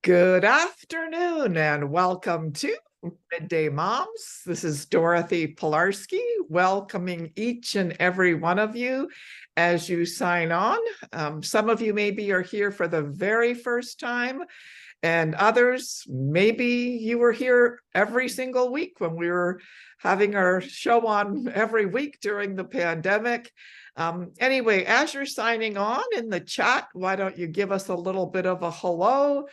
Good afternoon and welcome to Midday Moms. This is Dorothy Pilarski welcoming each and every one of you as you sign on. Some of you maybe are here for the very first time, and others, maybe you were here every single week when we were having our show on every week during the pandemic. Anyway, as you're signing on in the chat, why don't you give us a little bit of a hello?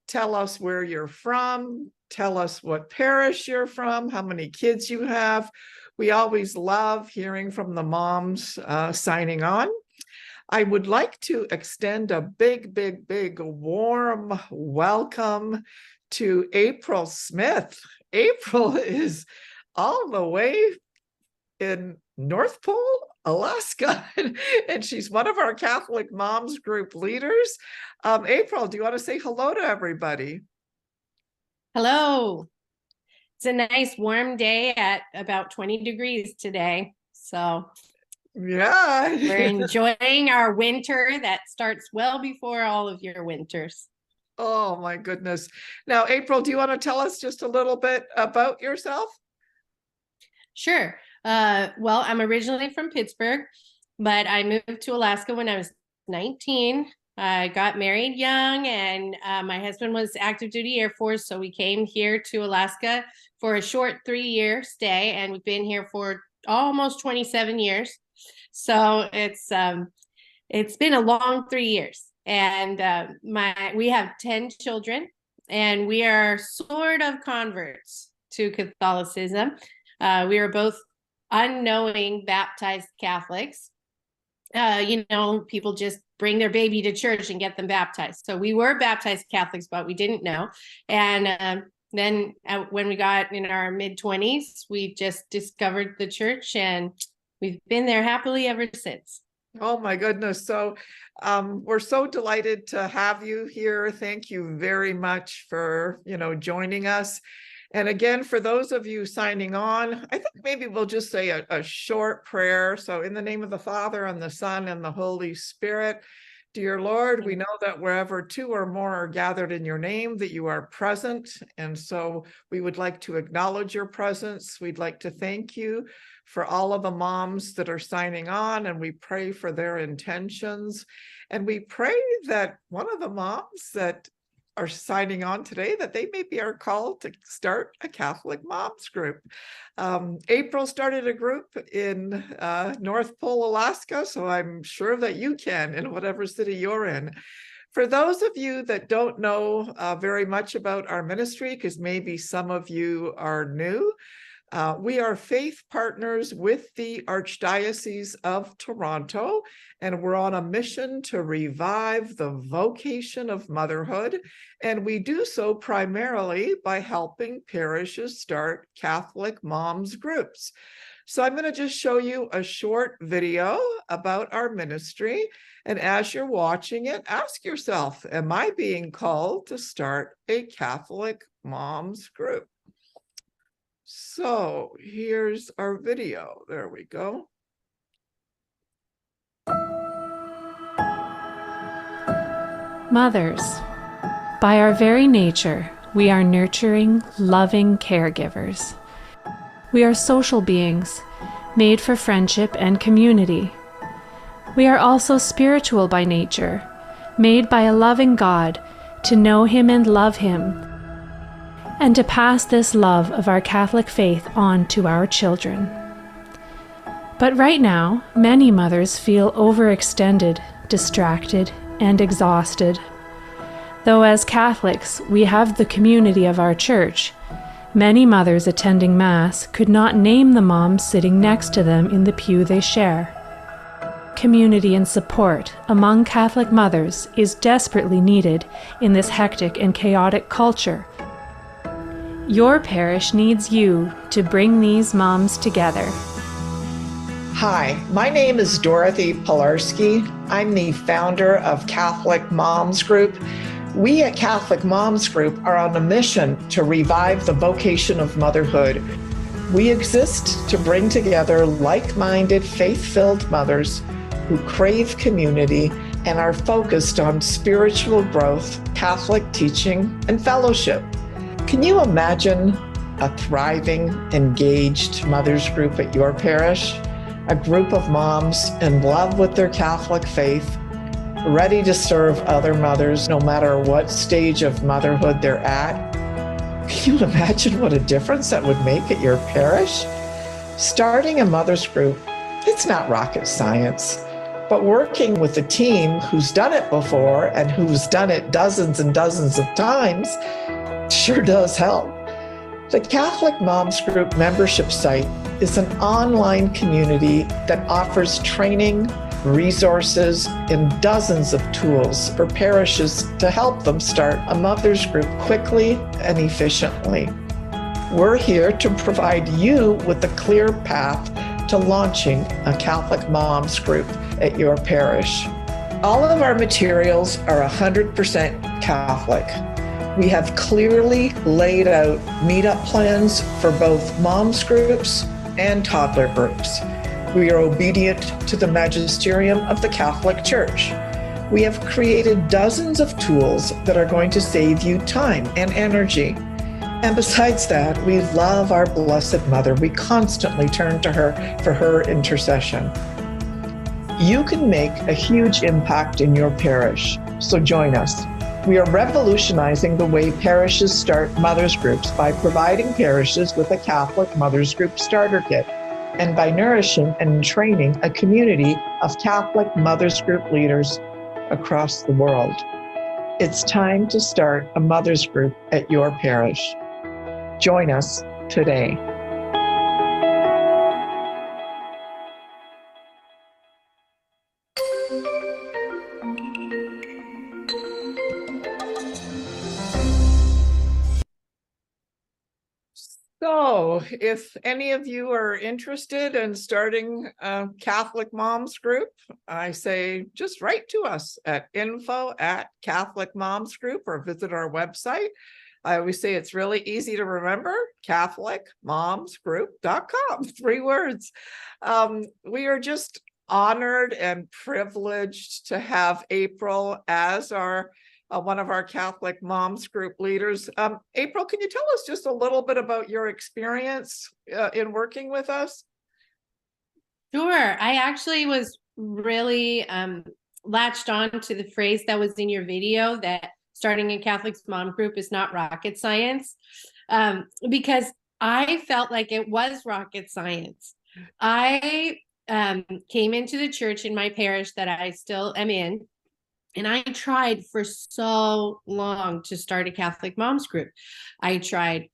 Tell us where you're from. Tell us what parish you're from, how many kids you have. We always love hearing from the moms signing on. I would like to extend a big warm welcome to April Smith. April is all the way in North Pole, Alaska, and she's one of our Catholic Moms Group leaders. April, do you want to say hello to everybody? Hello. It's a nice warm day at about 20 degrees today. So yeah, we're enjoying our winter that starts well before all of your winters. Oh my goodness. Now, April, do you want to tell us just a little bit about yourself? Sure. Well, I'm originally from Pittsburgh, but I moved to Alaska when I was 19. I got married young, and my husband was active duty Air Force, so we came here to Alaska for a short 3-year stay, and we've been here for almost 27 years. So it's been a long 3 years, and we have 10 children, and we are sort of converts to Catholicism. We are both unknowing baptized Catholics. People just bring their baby to church and get them baptized. So we were baptized Catholics, but we didn't know. And then when we got in our mid-20s, we just discovered the church, and we've been there happily ever since. Oh my goodness. So we're so delighted to have you here. Thank you very much for, joining us. And again, for those of you signing on, I think maybe we'll just say a short prayer. So in the name of the Father and the Son and the Holy Spirit, dear Lord, we know that wherever two or more are gathered in your name, that you are present. And so we would like to acknowledge your presence. We'd like to thank you for all of the moms that are signing on, and we pray for their intentions. And we pray that one of the moms that are signing on today, that they maybe are called to start a Catholic Moms Group. April started a group in North Pole, Alaska, so I'm sure that you can in whatever city you're in. For those of you that don't know very much about our ministry, because maybe some of you are new, we are faith partners with the Archdiocese of Toronto, and we're on a mission to revive the vocation of motherhood. And we do so primarily by helping parishes start Catholic moms groups. So I'm going to just show you a short video about our ministry. And as you're watching it, ask yourself, am I being called to start a Catholic moms group? So here's our video. There we go. Mothers. By our very nature, we are nurturing, loving caregivers. We are social beings, made for friendship and community. We are also spiritual by nature, made by a loving God to know Him and love Him, and to pass this love of our Catholic faith on to our children. But right now, many mothers feel overextended, distracted, and exhausted. Though as Catholics, we have the community of our church, many mothers attending Mass could not name the moms sitting next to them in the pew they share. Community and support among Catholic mothers is desperately needed in this hectic and chaotic culture. Your parish needs you to bring these moms together. Hi, my name is Dorothy Pilarski. I'm the founder of Catholic Moms Group. We at Catholic Moms Group are on a mission to revive the vocation of motherhood. We exist to bring together like-minded, faith-filled mothers who crave community and are focused on spiritual growth, Catholic teaching, and fellowship. Can you imagine a thriving, engaged mothers group at your parish? A group of moms in love with their Catholic faith, ready to serve other mothers no matter what stage of motherhood they're at. Can you imagine what a difference that would make at your parish? Starting a mothers group, it's not rocket science, but working with a team who's done it before and who's done it dozens and dozens of times sure does help. The Catholic Moms Group membership site is an online community that offers training, resources, and dozens of tools for parishes to help them start a mothers group quickly and efficiently. We're here to provide you with a clear path to launching a Catholic Moms Group at your parish. All of our materials are 100% Catholic. We have clearly laid out meetup plans for both moms groups and toddler groups. We are obedient to the magisterium of the Catholic Church. We have created dozens of tools that are going to save you time and energy. And besides that, we love our Blessed Mother. We constantly turn to her for her intercession. You can make a huge impact in your parish, so join us. We are revolutionizing the way parishes start mothers groups by providing parishes with a Catholic mothers group starter kit, and by nourishing and training a community of Catholic mothers group leaders across the world. It's time to start a mothers group at your parish. Join us today. So if any of you are interested in starting a Catholic Moms Group, I say just write to us at info@Catholic Moms Group or visit our website. I always say it's really easy to remember, CatholicMomsGroup.com, 3 words. We are just honored and privileged to have April as our one of our Catholic Moms Group leaders. April, can you tell us just a little bit about your experience in working with us? Sure. I actually was really latched on to the phrase that was in your video, that starting a Catholic mom group is not rocket science, because I felt like it was rocket science. I came into the church in my parish that I still am in, and I tried for so long to start a Catholic moms group. I tried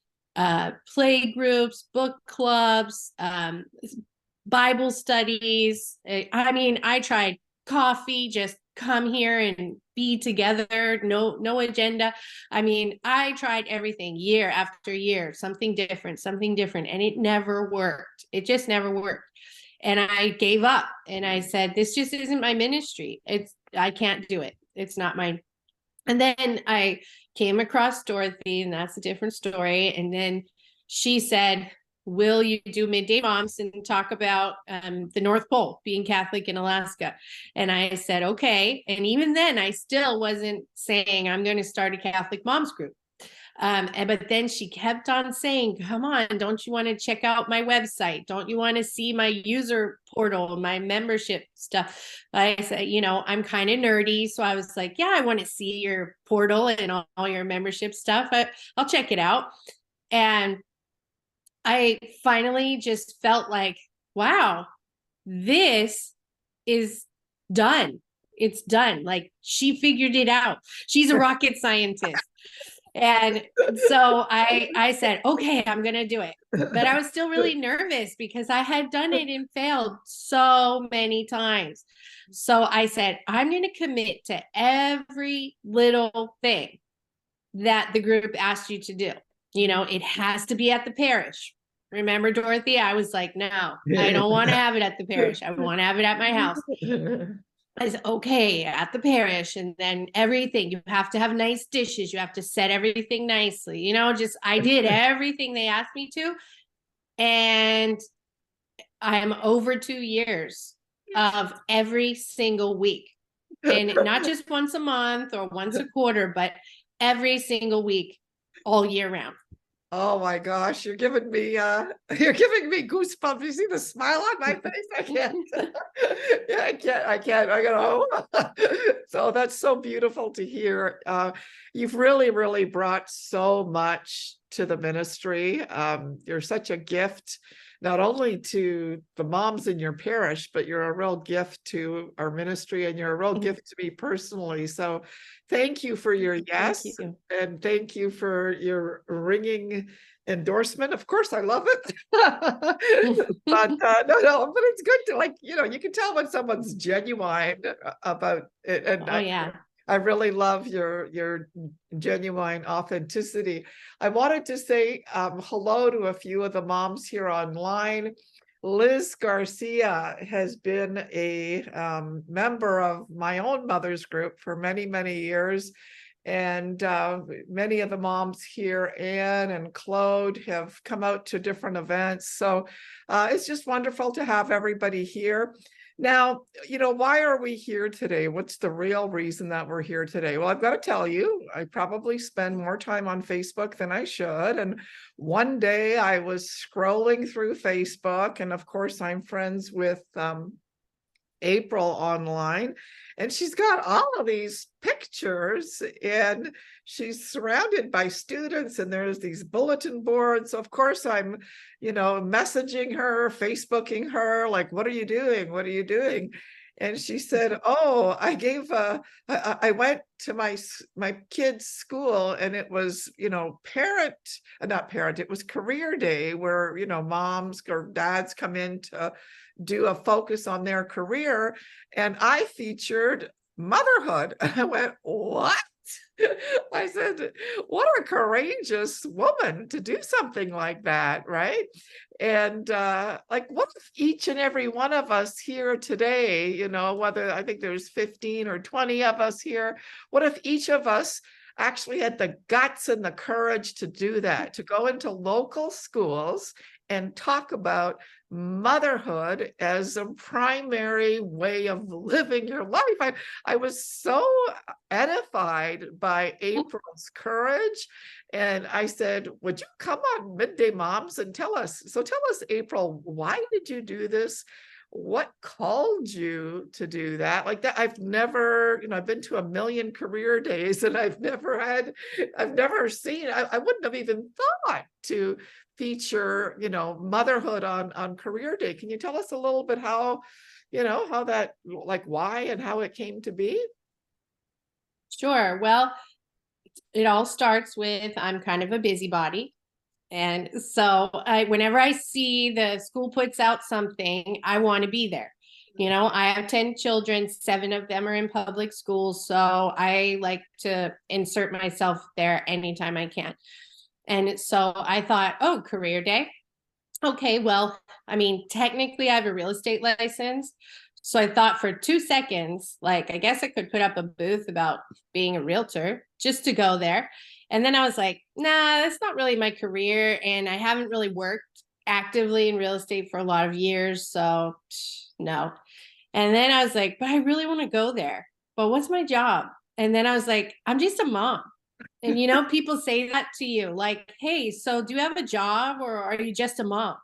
play groups, book clubs, Bible studies. I tried coffee, just come here and be together, no agenda. I tried everything year after year, something different, and it never worked. It just never worked. And I gave up and I said, this just isn't my ministry. I can't do it. It's not mine. And then I came across Dorothy, and that's a different story. And then she said, will you do Midday Moms and talk about the North Pole, being Catholic in Alaska? And I said, okay. And even then I still wasn't saying I'm going to start a Catholic moms group. But then she kept on saying, come on, don't you want to check out my website? Don't you want to see my user portal, my membership stuff? I said, I'm kind of nerdy. So I was like, yeah, I want to see your portal and all your membership stuff. I'll check it out. And I finally just felt like, wow, this is done. It's done. Like, she figured it out. She's a rocket scientist. And so I said, okay, I'm going to do it. But I was still really nervous because I had done it and failed so many times. So I said, I'm going to commit to every little thing that the group asked you to do. It has to be at the parish. Remember, Dorothy? I was like, no, I don't want to have it at the parish. I want to have it at my house. I said, okay, at the parish. And then everything, you have to have nice dishes. You have to set everything nicely. I did everything they asked me to. And I am over 2 years of every single week And not just once a month or once a quarter, but every single week, all year round. Oh my gosh, you're giving me you're giving me goosebumps. You see the smile on my face? I can't. Yeah, I gotta so that's so beautiful to hear. You've really brought so much to the ministry. You're such a gift, not only to the moms in your parish, but you're a real gift to our ministry, and you're a real gift to me personally. So thank you for your yes. Thank you. And thank you for your ringing endorsement. Of course, I love it. But no, but it's good to, like, you can tell when someone's genuine about it. And Oh yeah. I really love your genuine authenticity. I wanted to say hello to a few of the moms here online. Liz Garcia has been a member of my own mother's group for many years. And many of the moms here, Anne and Claude, have come out to different events. So it's just wonderful to have everybody here. Now, why are we here today? What's the real reason that we're here today? Well, I've got to tell you, I probably spend more time on Facebook than I should. And one day I was scrolling through Facebook, and of course I'm friends with April online, and she's got all of these pictures, and she's surrounded by students, and there's these bulletin boards. So of course I'm, messaging her, Facebooking her, like, what are you doing? What are you doing? And she said, oh, I went to my kid's school, and it was, not parent, it was career day, where, moms or dads come in to do a focus on their career. And I featured motherhood. I went, what? I said, what a courageous woman to do something like that, right? And what if each and every one of us here today, whether, I think there's 15 or 20 of us here, what if each of us actually had the guts and the courage to do that, to go into local schools and talk about motherhood as a primary way of living your life. I was so edified by April's courage. And I said, would you come on Midday Moms and tell us? So tell us, April, why did you do this? What called you to do that? Like that, I've never, I've been to a million career days, and I've never seen, I wouldn't have even thought to feature, motherhood on career day. Can you tell us a little bit how that, like, why and how it came to be? Sure. Well, it all starts with, I'm kind of a busybody. And so whenever I see the school puts out something, I want to be there. I have 10 children, 7 of them are in public schools. So I like to insert myself there anytime I can. And so I thought, oh, career day. Okay, well, technically I have a real estate license. So I thought for 2 seconds, like, I guess I could put up a booth about being a realtor just to go there. And then I was like, nah, that's not really my career. And I haven't really worked actively in real estate for a lot of years. So no. And then I was like, but I really want to go there. But what's my job? And then I was like, I'm just a mom. And people say that to you, like, hey, so do you have a job, or are you just a mom?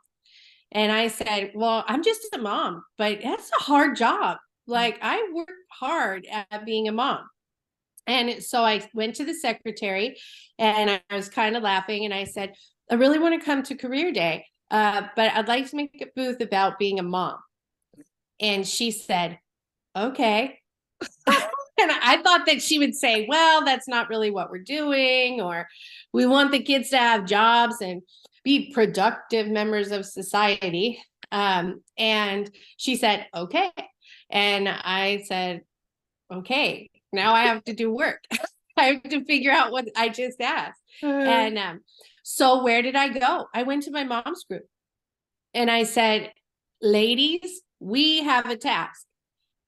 And I said, well, I'm just a mom, but that's a hard job. Like, I work hard at being a mom. And so I went to the secretary, and I was kind of laughing, and I said, I really want to come to career day, but I'd like to make a booth about being a mom. And she said, okay. And I thought that she would say, well, that's not really what we're doing, or we want the kids to have jobs and be productive members of society. And she said, okay. And I said, okay, now I have to do work. I have to figure out what I just asked. And so where did I go? I went to my mom's group, and I said, ladies, we have a task.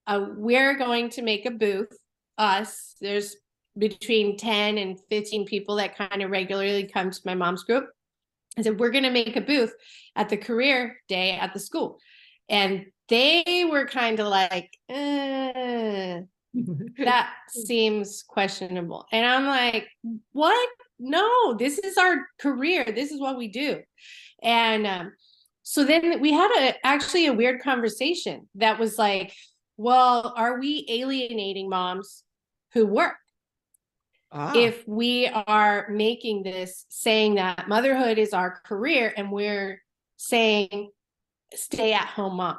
We're going to make a booth. There's between 10 and 15 people that kind of regularly come to my mom's group. I said, we're going to make a booth at the career day at the school. And they were kind of like, That seems questionable. And I'm like, what? No, this is our career. This is what we do. And so then we had actually a weird conversation that was like, well, are we alienating moms who work? Ah, If we are making this saying that motherhood is our career and we're saying stay at home mom.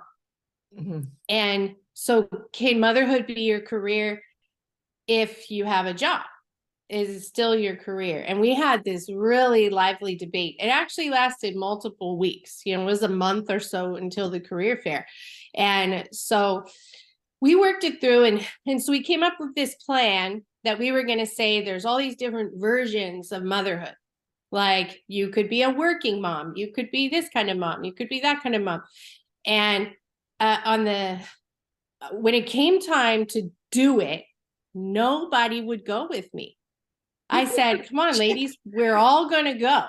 mhm. And so can motherhood be your career if you have a job? Is it still your career? And we had this really lively debate. It actually lasted multiple weeks. You know, it was a month or so until the career fair. And so we worked it through, and so we came up with this plan that we were going to say there's all these different versions of motherhood. Like you could be a working mom, you could be this kind of mom, you could be that kind of mom. And when it came time to do it, nobody would go with me. I said, come on, ladies, we're all going to go.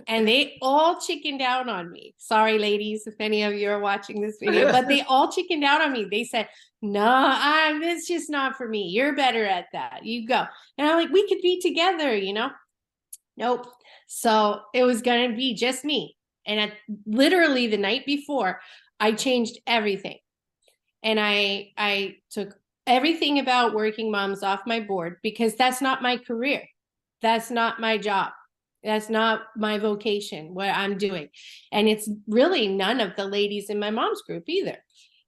And they all chickened out on me. Sorry, ladies, if any of you are watching this video, but they all chickened out on me. They said, no, it's just not for me. You're better at that. You go. And I'm like, we could be together, you know? Nope. So it was going to be just me. And literally the night before, I changed everything. And I took everything about working moms off my board because that's not my career. That's not my job. That's not my vocation, what I'm doing. And it's really none of the ladies in my mom's group either.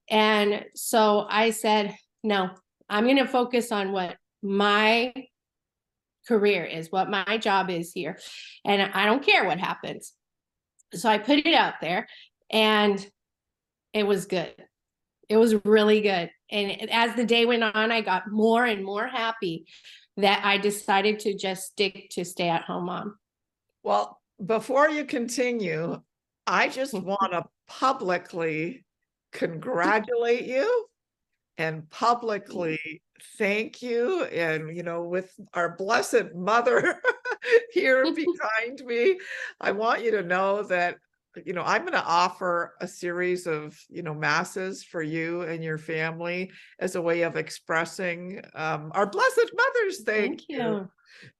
And so I said, no, I'm going to focus on what my career is, what my job is here. And I don't care what happens. So I put it out there and it was good. It was really good. And as the day went on, I got more and more happy that I decided to just stick to stay at home mom. Well, before you continue, I just want to publicly congratulate you and publicly thank you. And, you know, with our blessed mother here behind me, I want you to know that, you know, I'm going to offer a series of, you know, masses for you and your family as a way of expressing our blessed mothers. Thank you.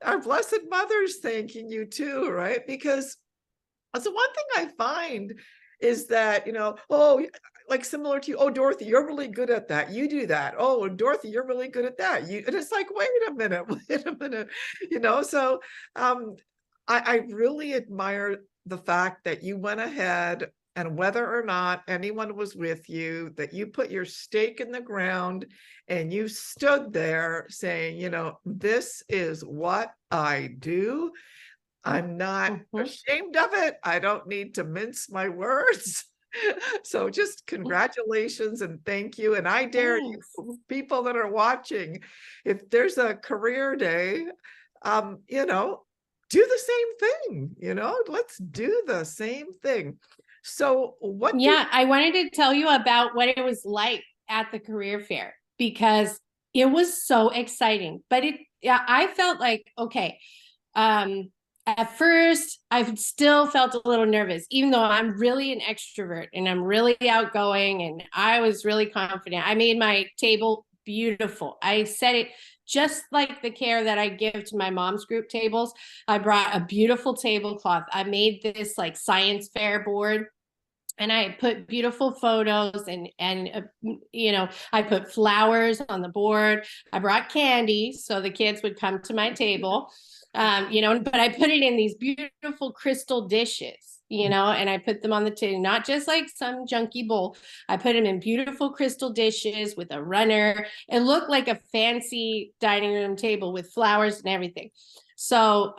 Our blessed mothers thanking you too, right? Because so one thing I find is that, you know, oh, like similar to you, oh, Dorothy, you're really good at that. You do that. Oh, Dorothy, you're really good at that. And it's like, wait a minute, you know, so I really admire the fact that you went ahead and whether or not anyone was with you, that you put your stake in the ground and you stood there saying, you know, this is what I do. I'm not ashamed of it. I don't need to mince my words. So just congratulations and thank you. And I dare you, people that are watching, if there's a career day, you know, do the same thing, you know, let's do the same thing. So what? Yeah, I wanted to tell you about what it was like at the career fair because it was so exciting. But I felt like, okay, at first I still felt a little nervous, even though I'm really an extrovert and I'm really outgoing and I was really confident. I made my table beautiful. I set it just like the care that I give to my mom's group tables. I brought a beautiful tablecloth. I made this like science fair board. And I put beautiful photos and you know, I put flowers on the board. I brought candy so the kids would come to my table, you know, but I put it in these beautiful crystal dishes, you know, and I put them on the table, not just like some junky bowl. I put them in beautiful crystal dishes with a runner. It looked like a fancy dining room table with flowers and everything. So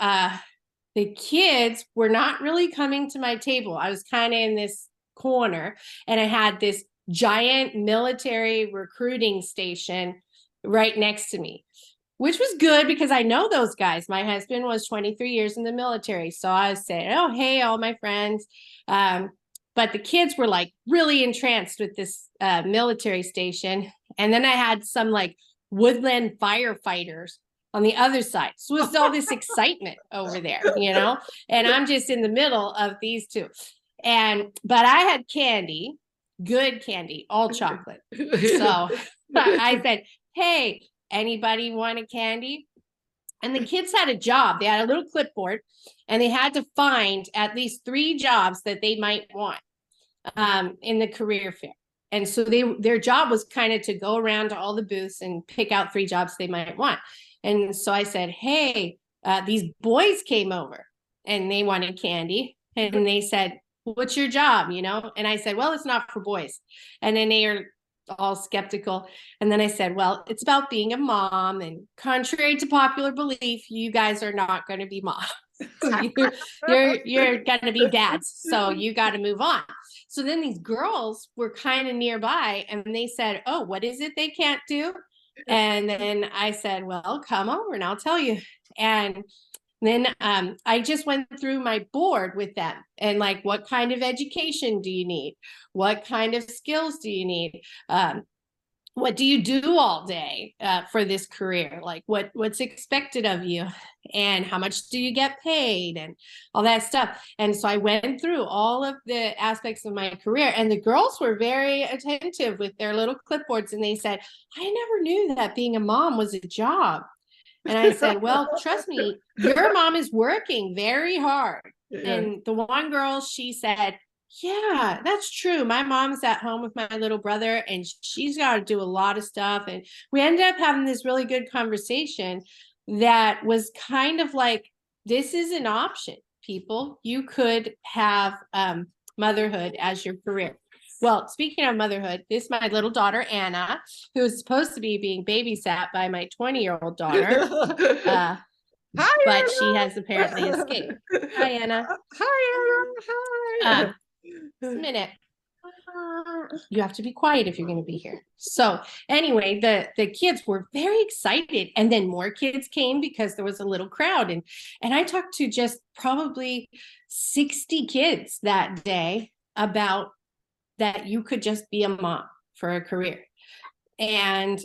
the kids were not really coming to my table. I was kind of in this corner and I had this giant military recruiting station right next to me, which was good because I know those guys. My husband was 23 years in the military. So I was saying, oh, hey, all my friends. But the kids were like really entranced with this military station. And then I had some like woodland firefighters on the other side. So it's all this excitement over there, you know, and I'm just in the middle of these two. But I had candy, good candy, all chocolate. So I said, hey, anybody want a candy? And the kids had a job. They had a little clipboard and they had to find at least 3 jobs that they might want in the career fair. And so their job was kind of to go around to all the booths and pick out 3 jobs they might want. And so I said, hey, these boys came over and they wanted candy. And they said, what's your job? You know? And I said, well, it's not for boys. And then they are all skeptical. And then I said, well, it's about being a mom. And contrary to popular belief, you guys are not going to be moms. you're going to be dads. So you got to move on. So then these girls were kind of nearby and they said, oh, what is it they can't do? And then I said, well, come over and I'll tell you. And then I just went through my board with them and like, what kind of education do you need? What kind of skills do you need? What do you do all day for this career? Like what's expected of you and how much do you get paid and all that stuff. And so I went through all of the aspects of my career and the girls were very attentive with their little clipboards. And they said, I never knew that being a mom was a job. And I said, well, trust me, your mom is working very hard. Yeah. And the one girl, she said, yeah, that's true. My mom's at home with my little brother and she's got to do a lot of stuff. And we ended up having this really good conversation that was kind of like, this is an option, people. You could have motherhood as your career. Well, speaking of motherhood, this is my little daughter, Anna, who is supposed to be being babysat by my 20-year-old daughter. Hi, But Anna. she has apparently escaped. Hi, Anna. Hi, Anna. Hi. Just a minute. You have to be quiet if you're going to be here. So anyway, the kids were very excited. And then more kids came because there was a little crowd. And I talked to just probably 60 kids that day about that you could just be a mom for a career. And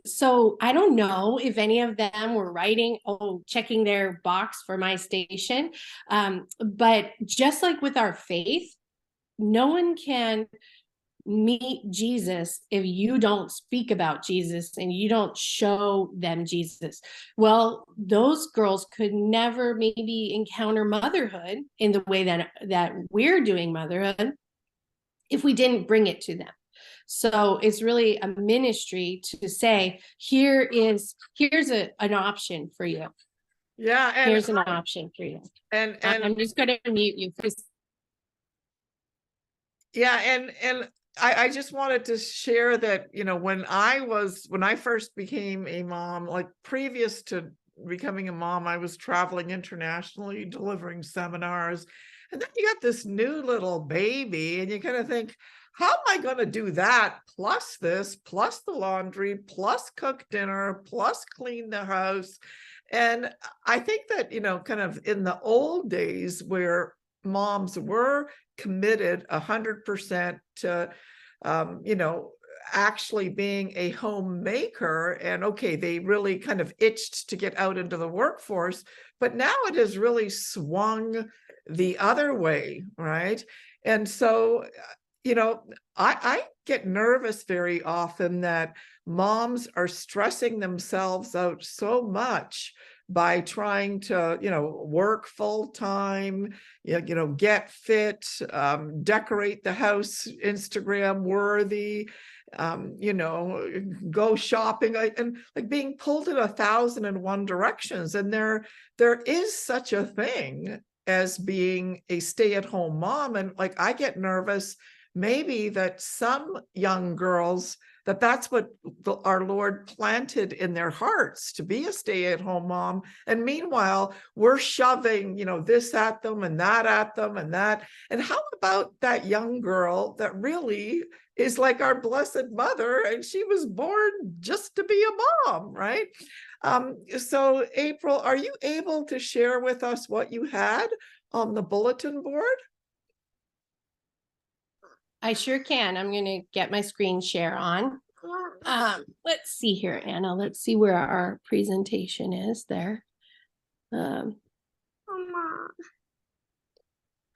so I don't know if any of them were writing, checking their box for my station. But just like with our faith, no one can meet Jesus if you don't speak about Jesus and you don't show them Jesus. Well, those girls could never maybe encounter motherhood in the way that we're doing motherhood if we didn't bring it to them. So it's really a ministry to say, here's an option for you. Yeah. And here's an option for you. And I'm just going to mute you. Yeah. And I just wanted to share that, you know, when I first became a mom, like previous to becoming a mom, I was traveling internationally, delivering seminars. And then you got this new little baby and you kind of think, how am I going to do that? Plus this, plus the laundry, plus cook dinner, plus clean the house. And I think that, you know, kind of in the old days where moms were committed 100% to, you know, actually being a homemaker. And okay, they really kind of itched to get out into the workforce, but now it has really swung the other way, right? And so, you know, I get nervous very often that moms are stressing themselves out so much by trying to, you know, work full time, you know, get fit, decorate the house, Instagram worthy, you know, go shopping, and like being pulled in 1,001 directions. And there is such a thing as being a stay-at-home mom. And like, I get nervous maybe that some young girls, that's what our Lord planted in their hearts, to be a stay-at-home mom. And meanwhile, we're shoving, you know, this at them and that at them and that. And how about that young girl that really is like our Blessed Mother, and she was born just to be a mom, right? So April, are you able to share with us what you had on the bulletin board? I sure can. I'm going to get my screen share on. Let's see here, Anna. Let's see where our presentation is there.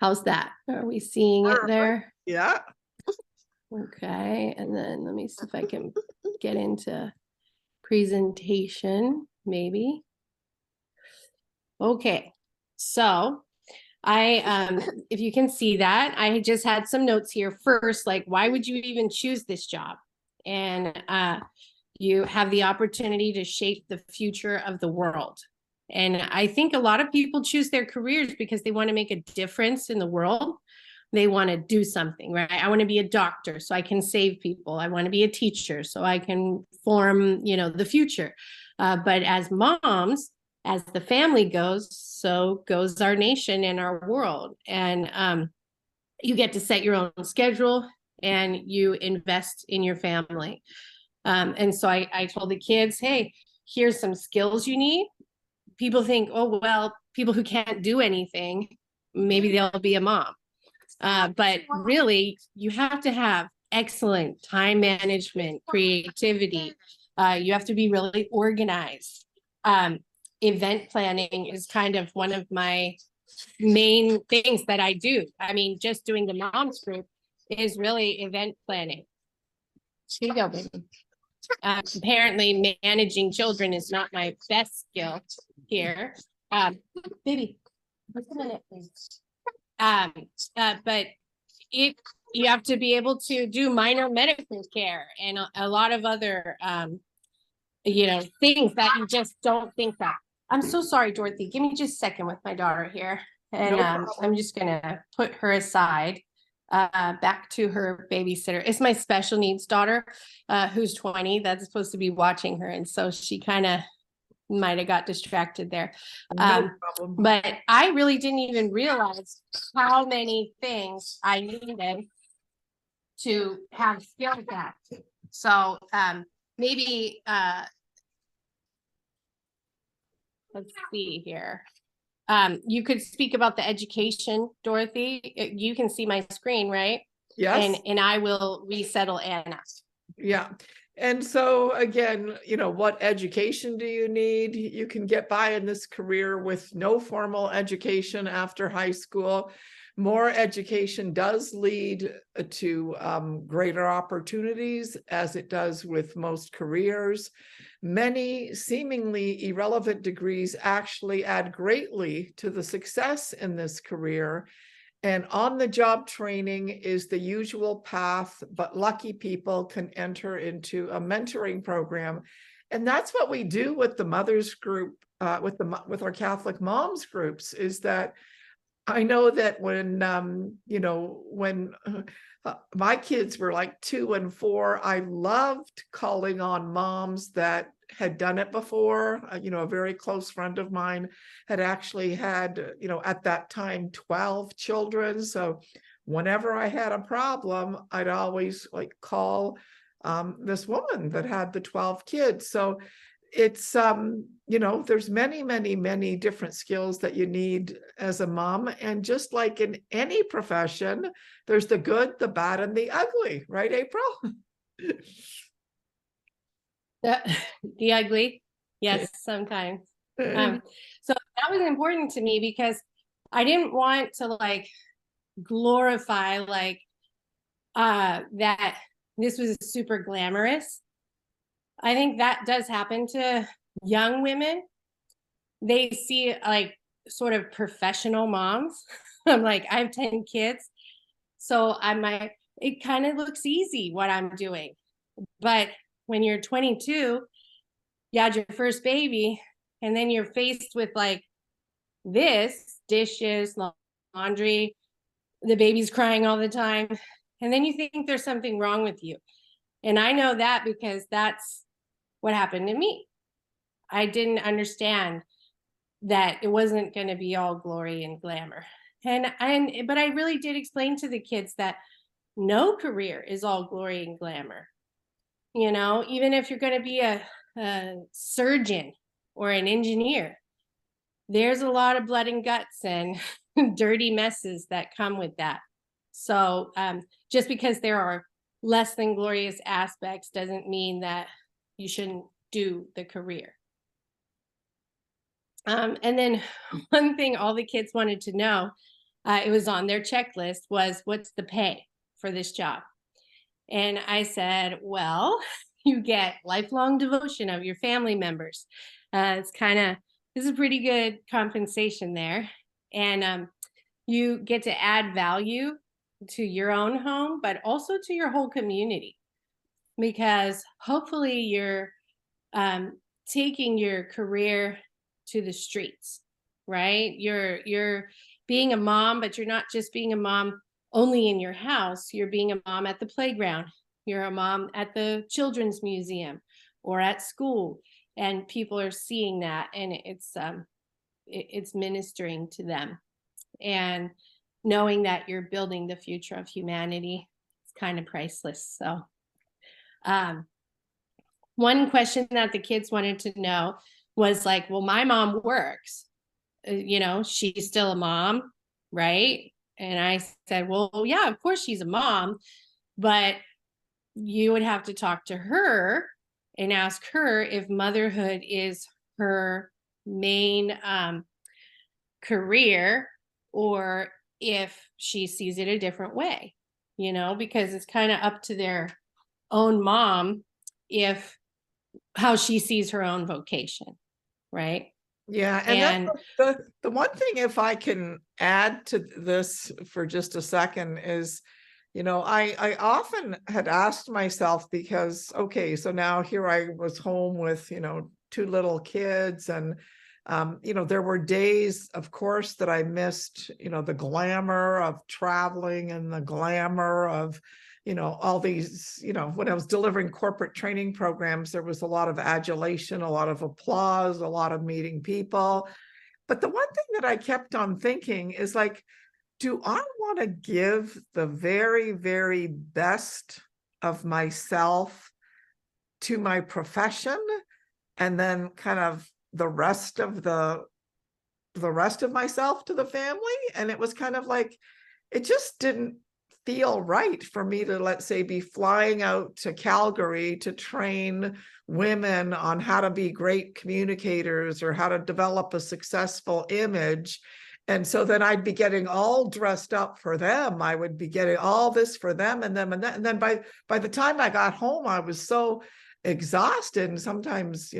How's that? Are we seeing it there? Yeah. Okay. And then let me see if I can get into presentation, maybe. Okay, so if you can see that, I just had some notes here. First, like, why would you even choose this job? And you have the opportunity to shape the future of the world. And I think a lot of people choose their careers because they want to make a difference in the world. They want to do something, right? I want to be a doctor so I can save people. I want to be a teacher so I can form, the future. But as moms, as the family goes, so goes our nation and our world. And you get to set your own schedule and you invest in your family. And so I told the kids, hey, here's some skills you need. People think, oh, well, people who can't do anything, maybe they'll be a mom. But really, you have to have excellent time management, creativity. You have to be really organized. Event planning is kind of one of my main things that I do. I mean, just doing the moms group is really event planning. Here you go, baby. Apparently, managing children is not my best skill here. Baby, what's a minute, please? But you have to be able to do minor medical care and a lot of other, things that you just don't think that. I'm so sorry, Dorothy. Give me just a second with my daughter here. And No I'm just gonna put her aside, back to her babysitter. It's my special needs daughter, who's 20. That's supposed to be watching her. And so she kind of might have got distracted there. No problem. But I really didn't even realize how many things I needed to have skills at. So maybe let's see here. You could speak about the education, Dorothy. You can see my screen, right? Yes. And I will resettle Anna. Yeah. And so again, what education do you need? You can get by in this career with no formal education after high school. More education does lead to greater opportunities, as it does with most careers. Many seemingly irrelevant degrees actually add greatly to the success in this career. And on-the-job training is the usual path, but lucky people can enter into a mentoring program. And that's what we do with the mothers group, with our Catholic moms groups, is that I know that when my kids were like 2 and 4, I loved calling on moms that had done it before. A very close friend of mine had actually had, at that time, 12 children. So whenever I had a problem, I'd always call this woman that had the 12 kids. So it's, there's many different skills that you need as a mom. And just like in any profession, there's the good, the bad, and the ugly, right, April? The ugly, yes, sometimes. So that was important to me because I didn't want to glorify that this was super glamorous. I think that does happen to young women. They see sort of professional moms. I'm like, I have 10 kids. So it kind of looks easy what I'm doing. But when you're 22, you had your first baby, and then you're faced with this, dishes, laundry, the baby's crying all the time. And then you think there's something wrong with you. And I know that because that's what happened to me. I didn't understand that it wasn't going to be all glory and glamour. But I really did explain to the kids that no career is all glory and glamour. Even if you're going to be a surgeon or an engineer, there's a lot of blood and guts and dirty messes that come with that. So just because there are less than glorious aspects doesn't mean that you shouldn't do the career. And then one thing all the kids wanted to know, it was on their checklist, was what's the pay for this job? And I said, well, you get lifelong devotion of your family members. This is a pretty good compensation there. And you get to add value to your own home, but also to your whole community, because hopefully you're taking your career to the streets, right? You're being a mom, but you're not just being a mom only in your house. You're being a mom at the playground. You're a mom at the children's museum or at school, and people are seeing that, and it's ministering to them. And knowing that you're building the future of humanity, it's kind of priceless. So one question that the kids wanted to know was like, well, my mom works, she's still a mom, right? And I said, well, yeah, of course she's a mom, but you would have to talk to her and ask her if motherhood is her main career, or if she sees it a different way, because it's kind of up to their own mom how she sees her own vocation, right? Yeah, and that's the one thing, if I can add to this for just a second, is, I often had asked myself, because, okay, so now here I was home with, two little kids, and there were days, of course, that I missed, the glamour of traveling and the glamour of, all these, when I was delivering corporate training programs, there was a lot of adulation, a lot of applause, a lot of meeting people. But the one thing that I kept on thinking is like, do I want to give the very, very best of myself to my profession, and then kind of the rest of myself to the family? And it was kind of like, it just didn't feel right for me to, let's say, be flying out to Calgary to train women on how to be great communicators or how to develop a successful image. And so then I'd be getting all dressed up for them. I would be getting all this for them and them and that. And then by the time I got home, I was so exhausted. And sometimes,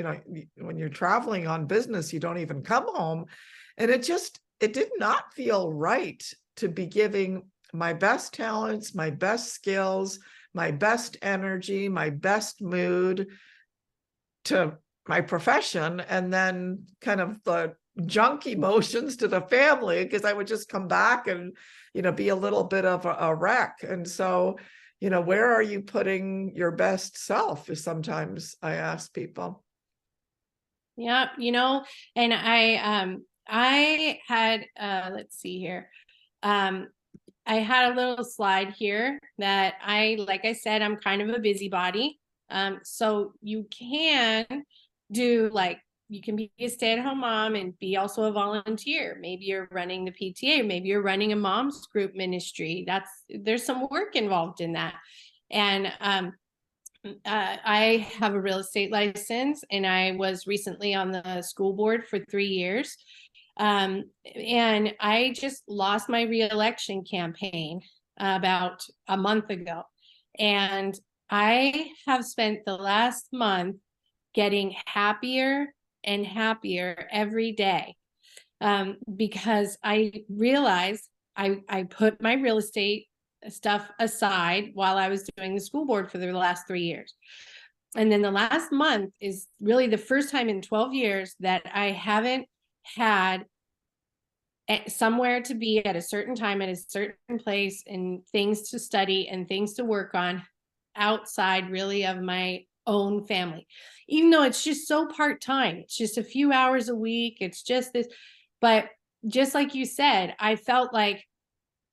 when you're traveling on business, you don't even come home. And it did not feel right to be giving my best talents, my best skills, my best energy, my best mood to my profession, and then kind of the junk emotions to the family, because I would just come back and, be a little bit of a wreck. And so, where are you putting your best self, is sometimes I ask people. Yeah, and I had, let's see here. I had a little slide here that like I said, I'm kind of a busybody. So you can do you can be a stay-at-home mom and be also a volunteer. Maybe you're running the PTA, maybe you're running a mom's group ministry. There's some work involved in that. And I have a real estate license, and I was recently on the school board for 3 years. And I just lost my reelection campaign about a month ago. And I have spent the last month getting happier and happier every day, because I realized I put my real estate stuff aside while I was doing the school board for the last 3 years. And then the last month is really the first time in 12 years that I haven't had somewhere to be at a certain time, at a certain place, and things to study and things to work on outside really of my own family, even though it's just so part-time. It's just a few hours a week. It's just this. But just like you said, I felt like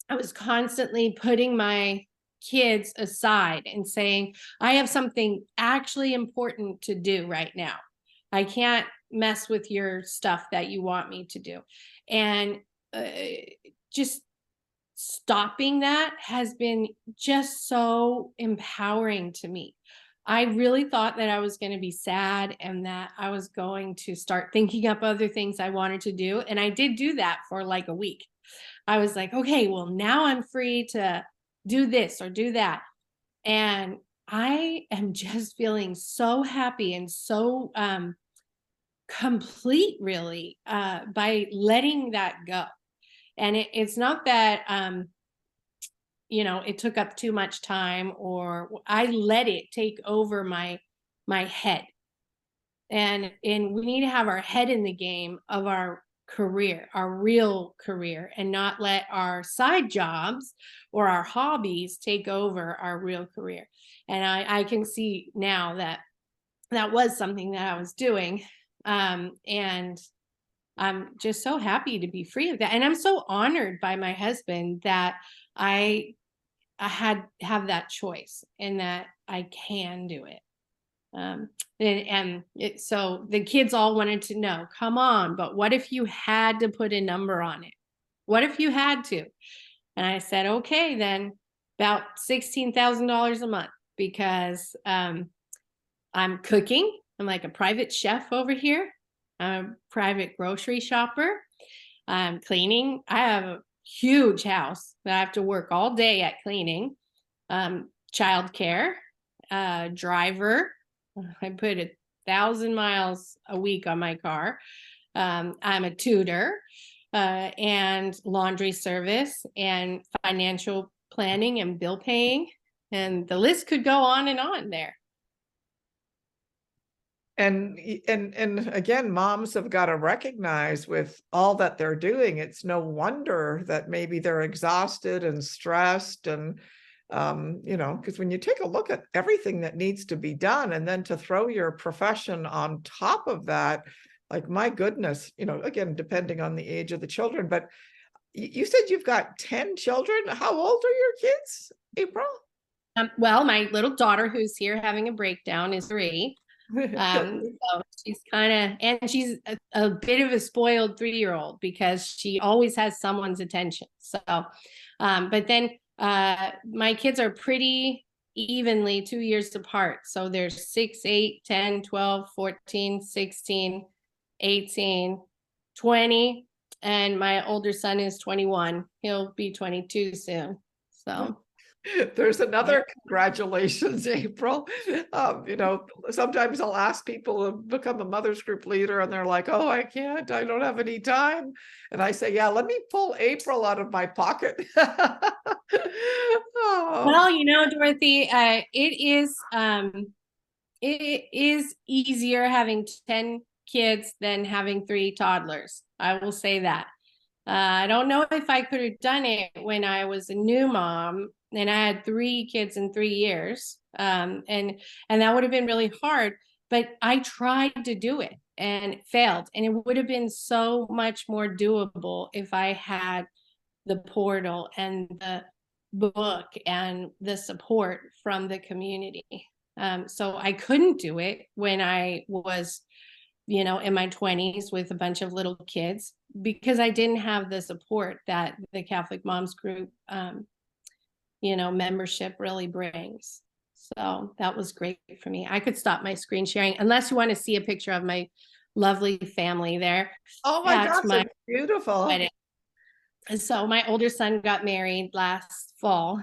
I was constantly putting my kids aside and saying, I have something actually important to do right now. I can't mess with your stuff that you want me to do. And just stopping that has been just so empowering to me. I really thought that I was going to be sad and that I was going to start thinking up other things I wanted to do. And I did do that for like a week. I was like, okay, well, now I'm free to do this or do that. And I am just feeling so happy and so complete, really, by letting that go. And it's not that it took up too much time, or I let it take over my head. And we need to have our head in the game of our career, our real career, and not let our side jobs or our hobbies take over our real career. And I can see now that that was something that I was doing. And I'm just so happy to be free of that. And I'm so honored by my husband that I have that choice, and that I can do it. So the kids all wanted to know, come on, but what if you had to put a number on it? What if you had to? And I said, okay, then about $16,000 a month, because I'm cooking. I'm like a private chef over here. I'm a private grocery shopper. I'm cleaning. I have a huge house that I have to work all day at cleaning. Childcare, driver. I put 1,000 miles a week on my car. I'm a tutor, and laundry service, and financial planning, and bill paying. And the list could go on and on there. And again, moms have got to recognize, with all that they're doing, it's no wonder that maybe they're exhausted and stressed. And because when you take a look at everything that needs to be done, and then to throw your profession on top of that, like, my goodness, again, depending on the age of the children. But you said you've got 10 children. How old are your kids, April? Well, my little daughter, who's here having a breakdown, is 3. So she's and she's a bit of a spoiled 3-year-old, because she always has someone's attention. So, but then my kids are pretty evenly 2 years apart. So there's 6, 8, 10, 12, 14, 16, 18, 20. And my older son is 21. He'll be 22 soon. So there's another congratulations, April. Sometimes I'll ask people to become a mother's group leader, and they're like, oh, I can't, I don't have any time. And I say, yeah, let me pull April out of my pocket. Oh. Well, Dorothy, it is easier having 10 kids than having 3 toddlers. I will say that. I don't know if I could have done it when I was a new mom and I had 3 kids in 3 years. And that would have been really hard, but I tried to do it and it failed. And it would have been so much more doable if I had the portal and the book and the support from the community. So I couldn't do it when I was, in my 20s with a bunch of little kids, because I didn't have the support that the Catholic Moms Group, membership really brings. So that was great for me. I could stop my screen sharing, unless you want to see a picture of my lovely family there. Oh my gosh, that's beautiful. Wedding. And so my older son got married last fall,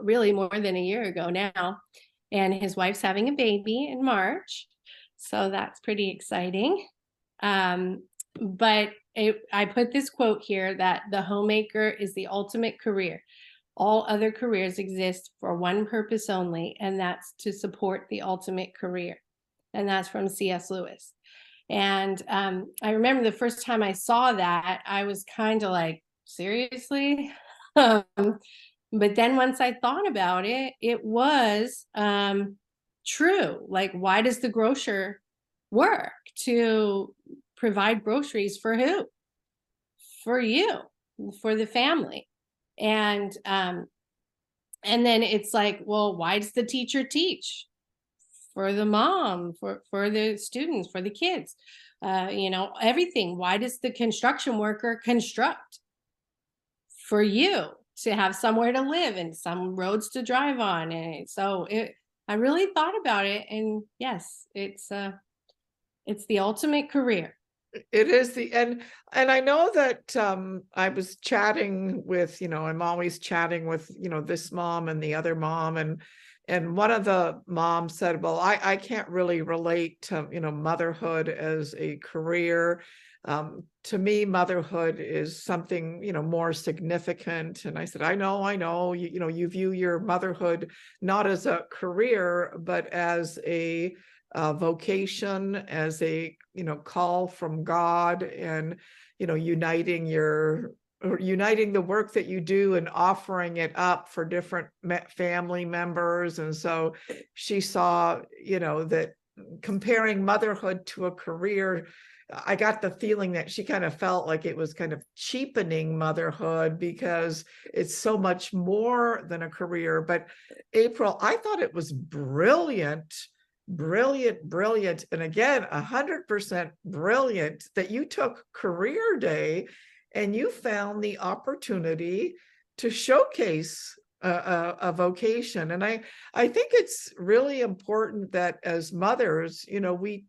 really more than a year ago now. And his wife's having a baby in March. So that's pretty exciting. But I put this quote here, that the homemaker is the ultimate career. All other careers exist for one purpose only, and that's to support the ultimate career. And that's from C.S. Lewis. And I remember the first time I saw that, I was kind of like, seriously? But then once I thought about it, it was true. Like, why does the grocer work? To provide groceries for who? For you, for the family. And then it's like, well, why does the teacher teach? For the mom, for the students, for the kids, everything. Why does the construction worker construct? For you, to have somewhere to live and some roads to drive on. And so I really thought about it, and yes, it's the ultimate career. It is and I know that I was chatting with, I'm always chatting with, this mom and the other mom, And one of the moms said, well, I can't really relate to, motherhood as a career. To me, motherhood is something, more significant. And I said, I know, you view your motherhood not as a career, but as a vocation, as a, call from God, and, uniting the work that you do and offering it up for different family members. And so she saw, that comparing motherhood to a career, I got the feeling that she kind of felt like it was kind of cheapening motherhood because it's so much more than a career. But April, I thought it was brilliant. Brilliant. And again, 100% brilliant that you took career day and you found the opportunity to showcase a vocation. And I think it's really important that as mothers, we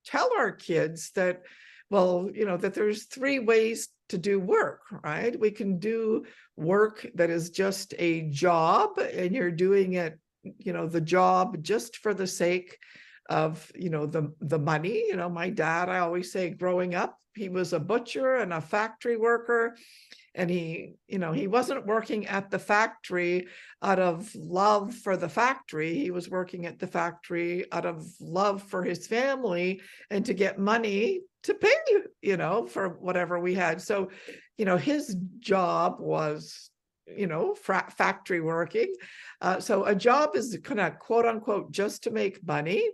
tell our kids that, well, that there's 3 ways to do work, right? We can do work that is just a job and you're doing it, the job just for the sake of, the money. My dad, I always say, growing up, he was a butcher and a factory worker. And he wasn't working at the factory out of love for the factory. He was working at the factory out of love for his family and to get money to pay, for whatever we had. So, his job was, factory working. So a job is kind of quote unquote just to make money.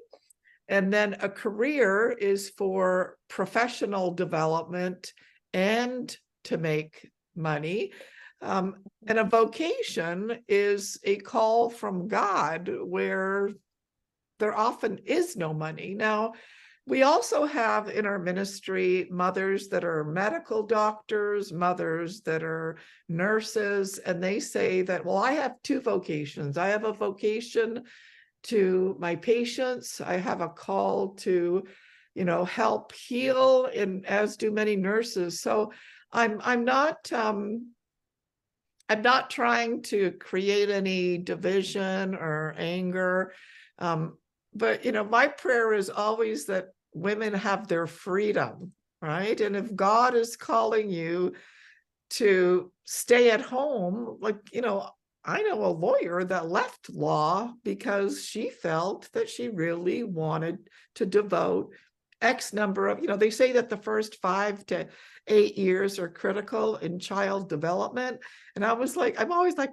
And then a career is for professional development and to make money. And a vocation is a call from God where there often is no money. Now, we also have in our ministry mothers that are medical doctors, mothers that are nurses, and they say that, well, I have 2 vocations. I have a vocation to my patients. I have a call to, help heal, and as do many nurses. So I'm not trying to create any division or anger. But my prayer is always that women have their freedom, right? And if God is calling you to stay at home, like, I know a lawyer that left law because she felt that she really wanted to devote X number of, they say that the first 5 to 8 years are critical in child development. And I'm always like,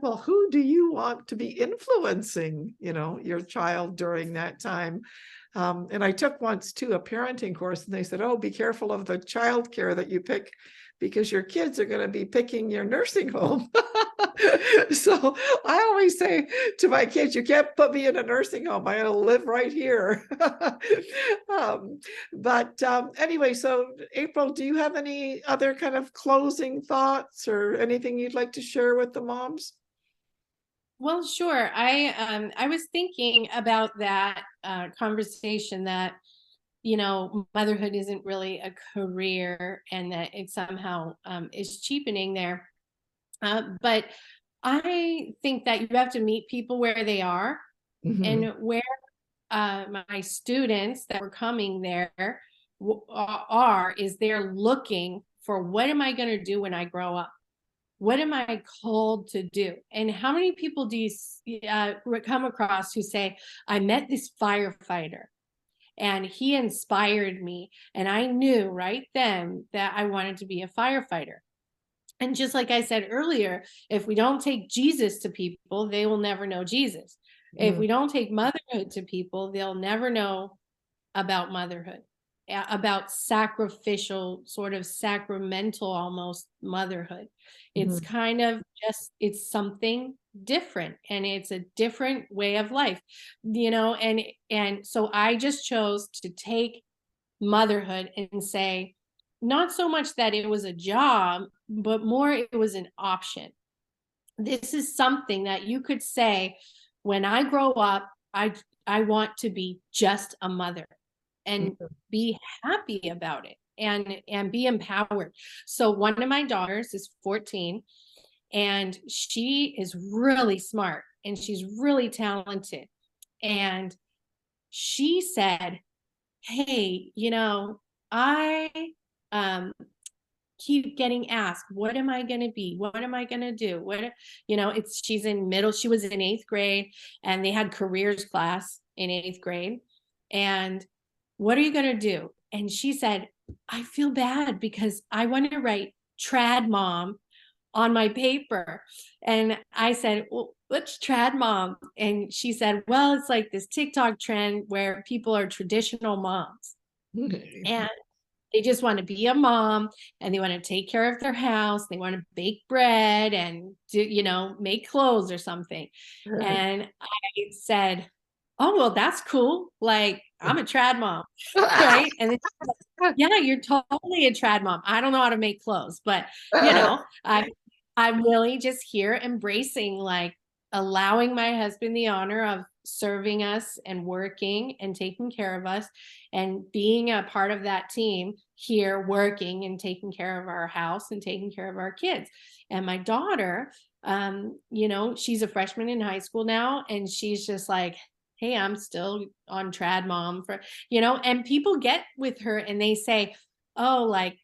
well, who do you want to be influencing, your child during that time? And I took once too a parenting course, and they said, oh, be careful of the childcare that you pick, because your kids are going to be picking your nursing home. So I always say to my kids, you can't put me in a nursing home. I'm going to live right here. But anyway, so April, do you have any other kind of closing thoughts or anything you'd like to share with the moms? Well, sure. I was thinking about that conversation that, motherhood isn't really a career and that it somehow is cheapening there. But I think that you have to meet people where they are. Mhm. And where my students that were coming there is they're looking for, what am I going to do when I grow up? What am I called to do? And how many people do you come across who say, I met this firefighter and he inspired me, and I knew right then that I wanted to be a firefighter. And just like I said earlier, if we don't take Jesus to people, they will never know Jesus. If we don't take motherhood to people, they'll never know about motherhood, about sacrificial, sort of sacramental almost motherhood. It's Mhm. kind of it's something different, and it's a different way of life, and so I just chose to take motherhood and say, not so much that it was a job, but more it was an option. This is something that you could say, when I grow up, I want to be just a mother and be happy about it and be empowered. So one of my daughters is 14, and she is really smart and she's really talented. And she said, hey, I keep getting asked, what am I going to be? What am I going to do? She was in 8th grade, and they had careers class in 8th grade. And what are you going to do? And she said, I feel bad because I want to write trad mom on my paper. And I said, well, what's trad mom? And she said, well, it's like this TikTok trend where people are traditional moms. And they just want to be a mom, and they want to take care of their house. They want to bake bread and make clothes or something. And I said, oh, well, that's cool. Like, I'm a trad mom, right? And then, yeah, you're totally a trad mom. I don't know how to make clothes, but I'm really just here embracing, like, allowing my husband the honor of serving us and working and taking care of us and being a part of that team here, working and taking care of our house and taking care of our kids. And my daughter, she's a freshman in high school now, and she's just like, hey, I'm still on trad mom and people get with her and they say, oh, like,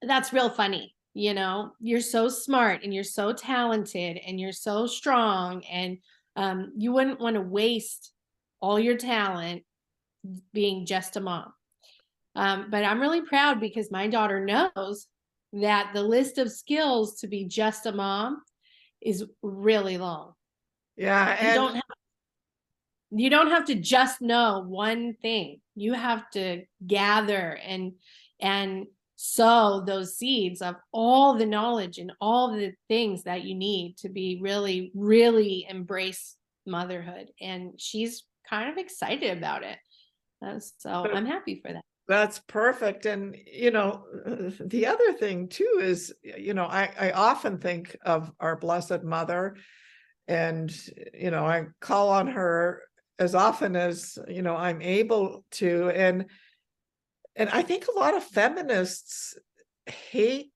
that's real funny. You're so smart and you're so talented and you're so strong, and you wouldn't want to waste all your talent being just a mom. But I'm really proud because my daughter knows that the list of skills to be just a mom is really long. Yeah. You don't have to just know one thing. You have to gather and sow those seeds of all the knowledge and all the things that you need to be really, really embrace motherhood. And she's kind of excited about it. So I'm happy for that. That's perfect. And, the other thing too is, I often think of our Blessed Mother, and, I call on her as often as, I'm able to. And I think a lot of feminists hate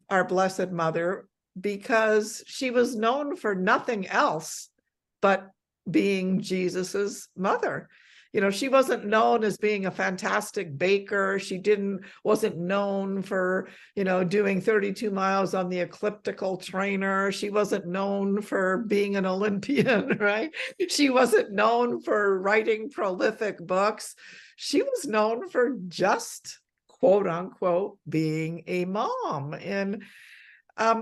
our Blessed Mother because she was known for nothing else but being Jesus's mother. She wasn't known as being a fantastic baker. She wasn't known for, doing 32 miles on the elliptical trainer. She wasn't known for being an Olympian, right? She wasn't known for writing prolific books. She was known for just, quote unquote, being a mom. And, I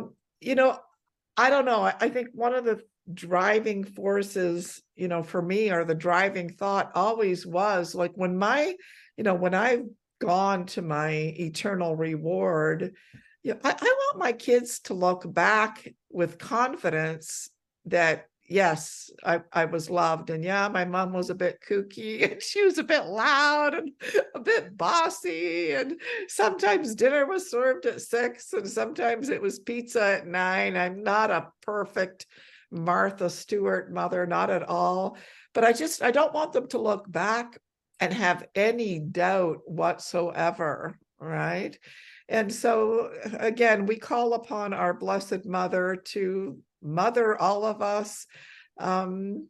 don't know. I think one of the driving forces, for me, or the driving thought always was like, when I've gone to my eternal reward, I want my kids to look back with confidence that, yes, I was loved. And yeah, my mom was a bit kooky, and she was a bit loud and a bit bossy. And sometimes dinner was served at 6, and sometimes it was pizza at 9. I'm not a perfect Martha Stewart mother, not at all. But I don't want them to look back and have any doubt whatsoever, right? And so again, we call upon our Blessed Mother to mother all of us. And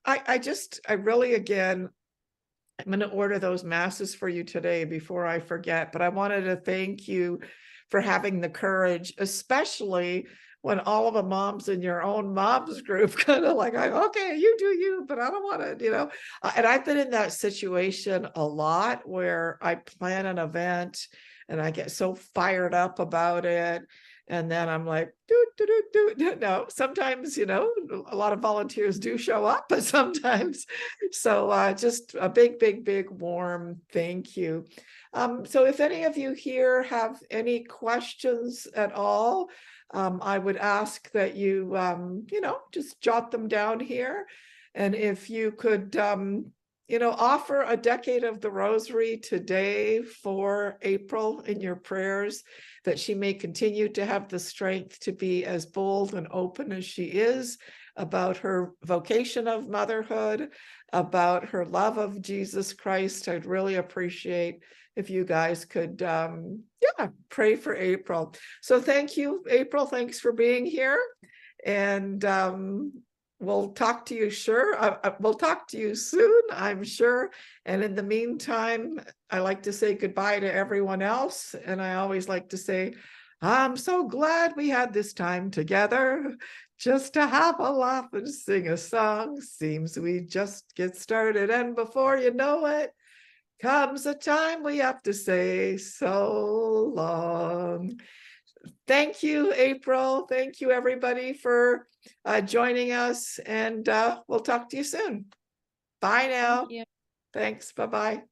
I really, again, I'm going to order those masses for you today before I forget, but I wanted to thank you for having the courage, especially when all of the moms in your own moms group kind of like, okay, you do you, but I don't want to, and I've been in that situation a lot where I plan an event and I get so fired up about it. And then I'm like, no, sometimes, a lot of volunteers do show up, but sometimes. So just a big, big, big, warm thank you. So if any of you here have any questions at all, I would ask that you, just jot them down here. And if you could, offer a decade of the rosary today for April in your prayers, that she may continue to have the strength to be as bold and open as she is about her vocation of motherhood, about her love of Jesus Christ. I'd really appreciate if you guys could, pray for April. So thank you, April. Thanks for being here. And we'll talk to you we'll talk to you soon, I'm sure. And in the meantime, I like to say goodbye to everyone else. And I always like to say, I'm so glad we had this time together just to have a laugh and sing a song. Seems we just get started. And before you know it, comes a time we have to say so long. Thank you, April. Thank you, everybody, for joining us. And we'll talk to you soon. Bye now. Thank you. Thanks. Bye-bye.